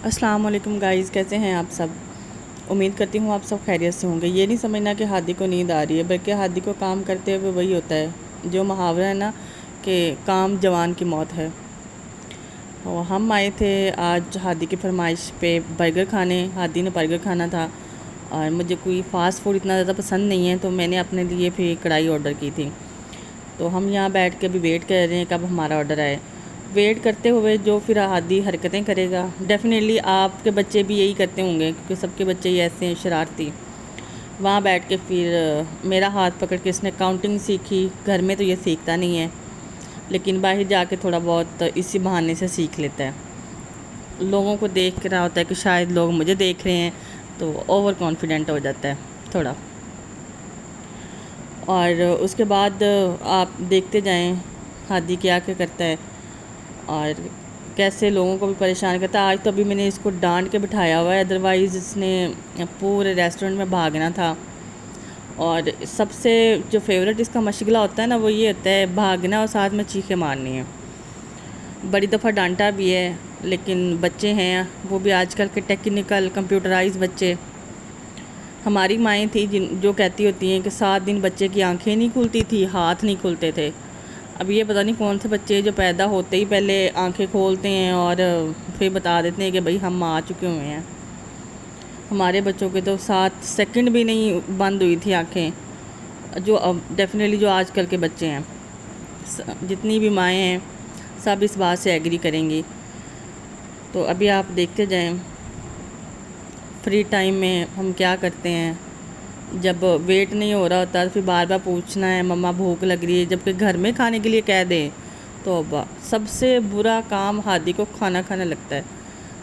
السلام علیکم گائز، کیسے ہیں آپ سب؟ امید کرتی ہوں آپ سب خیریت سے ہوں گے۔ یہ نہیں سمجھنا کہ ہادی کو نیند آ رہی ہے، بلکہ ہادی کو کام کرتے ہوئے وہی ہوتا ہے جو محاورہ ہے نا کہ کام جوان کی موت ہے۔ اور ہم آئے تھے آج ہادی کی فرمائش پہ برگر کھانے۔ ہادی نے برگر کھانا تھا اور مجھے کوئی فاسٹ فوڈ اتنا زیادہ پسند نہیں ہے، تو میں نے اپنے لیے پھر کڑھائی آرڈر کی تھی۔ تو ہم یہاں بیٹھ کے ابھی ویٹ کر رہے ہیں کب ہمارا آرڈر آئے۔ ویٹ کرتے ہوئے جو پھر ہادی حرکتیں کرے گا، ڈیفینیٹلی آپ کے بچے بھی یہی کرتے ہوں گے، کیونکہ سب کے بچے ہی ایسے ہیں شرارتی۔ وہاں بیٹھ کے پھر میرا ہاتھ پکڑ کے اس نے کاؤنٹنگ سیکھی۔ گھر میں تو یہ سیکھتا نہیں ہے، لیکن باہر جا کے تھوڑا بہت اسی بہانے سے سیکھ لیتا ہے۔ لوگوں کو دیکھ رہا ہوتا ہے کہ شاید لوگ مجھے دیکھ رہے ہیں، تو اوور کانفیڈنٹ ہو جاتا ہے تھوڑا۔ اور اس کے بعد آپ دیکھتے جائیں ہادی کیا کرتا ہے اور کیسے لوگوں کو بھی پریشان کرتا ہے۔ آج تو ابھی میں نے اس کو ڈانٹ کے بٹھایا ہوا ہے، ادروائز اس نے پورے ریسٹورنٹ میں بھاگنا تھا۔ اور سب سے جو فیوریٹ اس کا مشغلہ ہوتا ہے نا، وہ یہ ہوتا ہے بھاگنا اور ساتھ میں چیخیں مارنی ہے۔ بڑی دفعہ ڈانٹا بھی ہے، لیکن بچے ہیں وہ بھی آج کل کے ٹیکنیکل کمپیوٹرائز بچے۔ ہماری مائیں تھیں جو کہتی ہوتی ہیں کہ 7 دن بچے کی آنکھیں نہیں کھلتی تھی، ہاتھ نہیں کھلتے تھے۔ اب یہ پتہ نہیں کون سے بچے جو پیدا ہوتے ہی پہلے آنکھیں کھولتے ہیں اور پھر بتا دیتے ہیں کہ بھئی ہم آ چکے ہوئے ہیں۔ ہمارے بچوں کے تو 7 سیکنڈ بھی نہیں بند ہوئی تھی آنکھیں، جو ڈیفینیٹلی جو آج کل کے بچے ہیں۔ جتنی بھی مائیں ہیں سب اس بات سے ایگری کریں گی۔ تو ابھی آپ دیکھتے جائیں فری ٹائم میں ہم کیا کرتے ہیں۔ جب ویٹ نہیں ہو رہا ہوتا تو پھر بار بار پوچھنا ہے مما بھوک لگ رہی ہے، جبکہ گھر میں کھانے کے لیے کہہ دیں تو سب سے برا کام ہادی کو کھانا کھانا لگتا ہے۔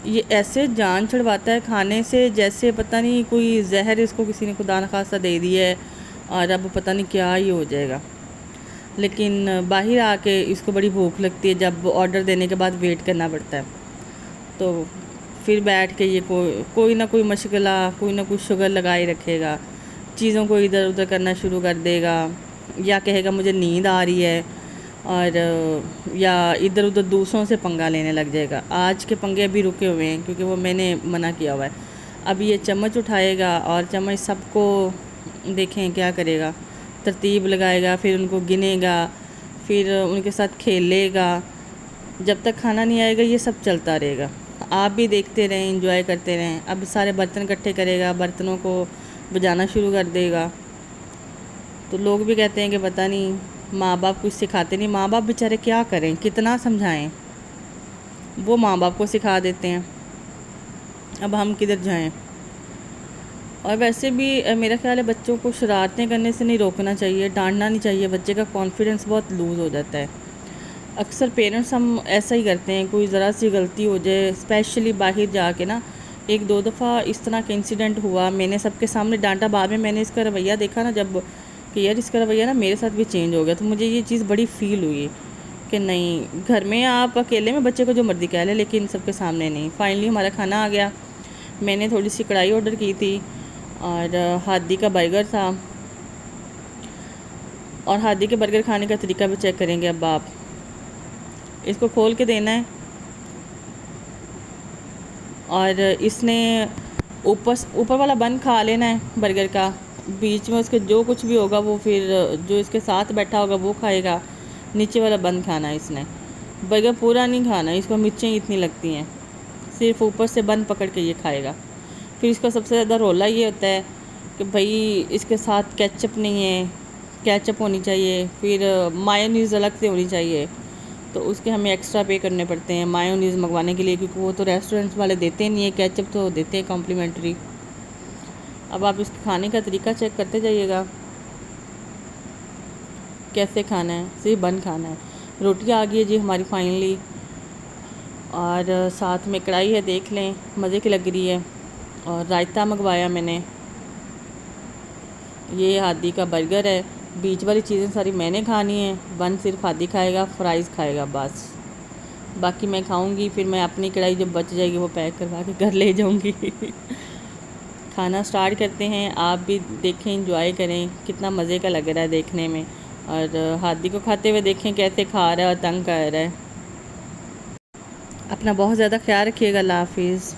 یہ ایسے جان چھڑواتا ہے کھانے سے جیسے پتہ نہیں کوئی زہر اس کو کسی نے خدا نخواستہ دے دی ہے اور اب پتہ نہیں کیا ہی ہو جائے گا۔ لیکن باہر آ کے اس کو بڑی بھوک لگتی ہے، جب آرڈر دینے کے بعد ویٹ کرنا پڑتا ہے تو پھر بیٹھ کے یہ کوئی نہ کوئی مشغلہ، کوئی نہ کوئی شوگر لگائے رکھے گا، چیزوں کو ادھر ادھر کرنا شروع کر دے گا، یا کہے گا مجھے نیند آ رہی ہے، اور یا ادھر ادھر دوسروں سے پنگا لینے لگ جائے گا۔ آج کے پنگے ابھی رکے ہوئے ہیں کیونکہ وہ میں نے منع کیا ہوا ہے۔ اب یہ چمچ اٹھائے گا اور چمچ سب کو دیکھیں کیا کرے گا، ترتیب لگائے گا، پھر ان کو گنے گا، پھر ان کے ساتھ کھیلے گا۔ جب تک کھانا نہیں آئے گا یہ سب چلتا رہے گا۔ آپ بھی دیکھتے رہیں، انجوائے کرتے رہیں۔ اب سارے برتن اکٹھے کرے گا، برتنوں کو بجانا شروع کر دے گا۔ تو لوگ بھی کہتے ہیں کہ پتہ نہیں ماں باپ کچھ سکھاتے نہیں۔ ماں باپ بیچارے کیا کریں، کتنا سمجھائیں، وہ ماں باپ کو سکھا دیتے ہیں، اب ہم کدھر جائیں۔ اور ویسے بھی میرا خیال ہے بچوں کو شرارتیں کرنے سے نہیں روکنا چاہیے، ڈانٹنا نہیں چاہیے، بچے کا کانفیڈنس بہت لوز ہو جاتا ہے۔ اکثر پیرنٹس ہم ایسا ہی کرتے ہیں، کوئی ذرا سی غلطی ہو جائے، اسپیشلی باہر جا کے نا۔ 1-2 دفعہ اس طرح کا انسیڈنٹ ہوا، میں نے سب کے سامنے ڈانٹا، بعد میں نے اس کا رویہ دیکھا نا، جب کہ یار اس کا رویہ نا میرے ساتھ بھی چینج ہو گیا، تو مجھے یہ چیز بڑی فیل ہوئی کہ نہیں، گھر میں آپ اکیلے میں بچے کو جو مرضی کہہ لیں لیکن سب کے سامنے نہیں۔ فائنلی ہمارا کھانا آ گیا۔ میں نے تھوڑی سی کڑھائی آرڈر کی تھی اور ہادی کا برگر تھا، اور ہادی کے برگر کھانے کا طریقہ بھی چیک کریں گے اب آپ۔ اس کو کھول کے دینا ہے اور اس نے اوپر والا بن کھا لینا ہے برگر کا، بیچ میں اس کے جو کچھ بھی ہوگا وہ پھر جو اس کے ساتھ بیٹھا ہوگا وہ کھائے گا۔ نیچے والا بن کھانا ہے اس نے، برگر پورا نہیں کھانا ہے، اس کو مرچیں اتنی لگتی ہیں، صرف اوپر سے بن پکڑ کے یہ کھائے گا۔ پھر اس کا سب سے زیادہ رولا یہ ہوتا ہے کہ بھائی اس کے ساتھ کیچپ نہیں ہے، کیچپ ہونی چاہیے، پھر مایونیز الگ سے ہونی چاہیے، تو اس کے ہمیں ایکسٹرا پے کرنے پڑتے ہیں مایونیز منگوانے کے لیے، کیونکہ وہ تو ریسٹورنٹ والے دیتے نہیں ہیں، کیچپ تو دیتے ہیں کمپلیمنٹری۔ اب آپ اس کھانے کا طریقہ چیک کرتے جائیے گا کیسے کھانا ہے، صرف بن کھانا ہے۔ روٹی آ گئی ہے جی ہماری فائنلی، اور ساتھ میں کڑھائی ہے، دیکھ لیں مزے کی لگ رہی ہے، اور رائتہ منگوایا میں نے۔ یہ ہادی کا برگر ہے، بیچ والی چیزیں ساری میں نے کھانی ہیں، بن صرف ہادی کھائے گا، فرائز کھائے گا بس، باقی میں کھاؤں گی، پھر میں اپنی کڑھائی جب بچ جائے گی وہ پیک کروا کے گھر لے جاؤں گی۔ کھانا سٹارٹ کرتے ہیں، آپ بھی دیکھیں، انجوائے کریں، کتنا مزے کا لگ رہا ہے دیکھنے میں، اور ہادی کو کھاتے ہوئے دیکھیں کیسے کھا رہا ہے اور تنگ کر رہا ہے۔ اپنا بہت زیادہ خیال رکھیے گا، اللہ حافظ۔